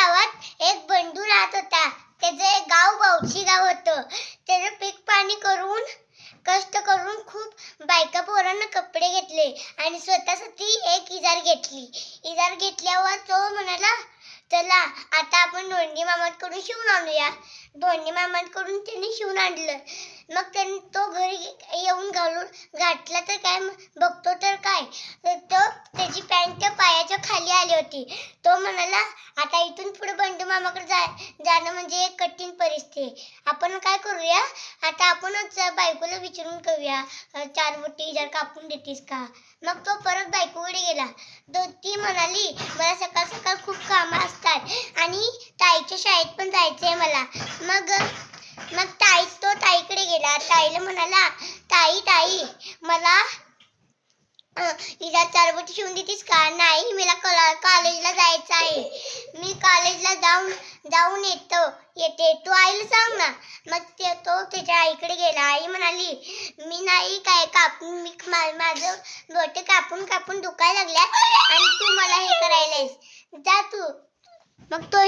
गावात एक बंडू राहत होता. त्याचं गाव बावची गाव होतं. त्यानं पीक पाणी करून कष्ट करून खूप बायका पोरांना कपडे घेतले आणि स्वतःसाठी एक इजार घेतली. इजार घेतल्यावर तो म्हणाला, चला आता आपण धोंडी मामाकडून शिवून आणूया. धोंडी मामाकडून त्यांनी शिवून आणलं. मग तो घरी येऊन घातला तर काय बघतो तर काय, तो त्याची पॅन्ट पायाच्या खाली आली होती. तो म्हणाला, आता इथून पुढे बंडू मामाकडे जाणं म्हणजे एक कठीण परिस्थिती. आपण काय करूया, आता आपणच बायकोला विचारून करूया, 4 बोटी जर कापून देतीस का. मग तो परत बायकोकडे गेला. ती म्हणाली, मला सकाळ सकाळ खूप कामं असतात आणि ताईच्या शाळेत पण जायचंय मला. मग तो ताईकडे गेला. ताईला म्हणाला, ताई मला हिला 4 बोटी शिवून देतीस का. नाही, मला कॉलेजला जायचं आहे. मी कॉलेजला जाऊन येते, तू आईला सांग ना. मग तो त्याच्या आईकडे गेला. आई म्हणाली, मी नाही काय कापून, माझं बोटे कापून दुखायला लागल्यात आणि तू मला हे करायलायस, जा तू. मग तो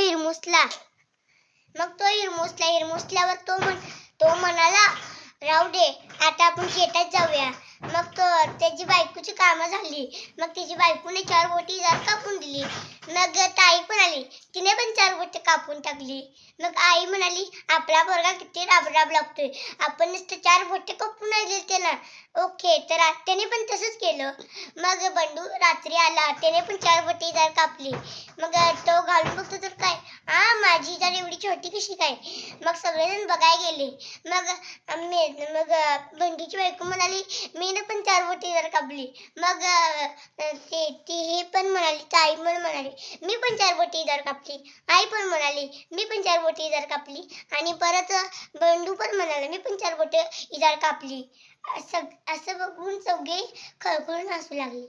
हिरमुसल्यावर तो म्हणाला, राहू दे, आता आपण शेतात जाऊया. मग त्याची बायकोची कामं झाली. मग त्याची बायकोने 4 बोटी कापून दिली. मग ताई पण आली, तिने पण 4 बोटी कापून टाकली. मग आई म्हणाली, आपला पोरगा किती राबराब लागतोय, आपण नुसतं 4 बोटी कापून राहिले त्याला. ओके, तर त्याने पण तसंच केलं. मग बंडू रात्री आला, त्याने पण 4 बोटी कापली. मग तो घालून बघतो तर काय, माझी इजार एवढी छोटी कशी काय. मग सगळेजण बघायला गेले. मग बंडूची बायको म्हणाली, मीनं पण 4 बोटी कापली. मग ती पण म्हणाली, ताई पण म्हणाली, मी पण 4 बोटी कापली. आई पण म्हणाली, मी पण 4 बोटी कापली. आणि परत बंडू पण म्हणाला, मी पण 4 बोटी कापली. असं बघून सगळे खळखळून हसू लागले.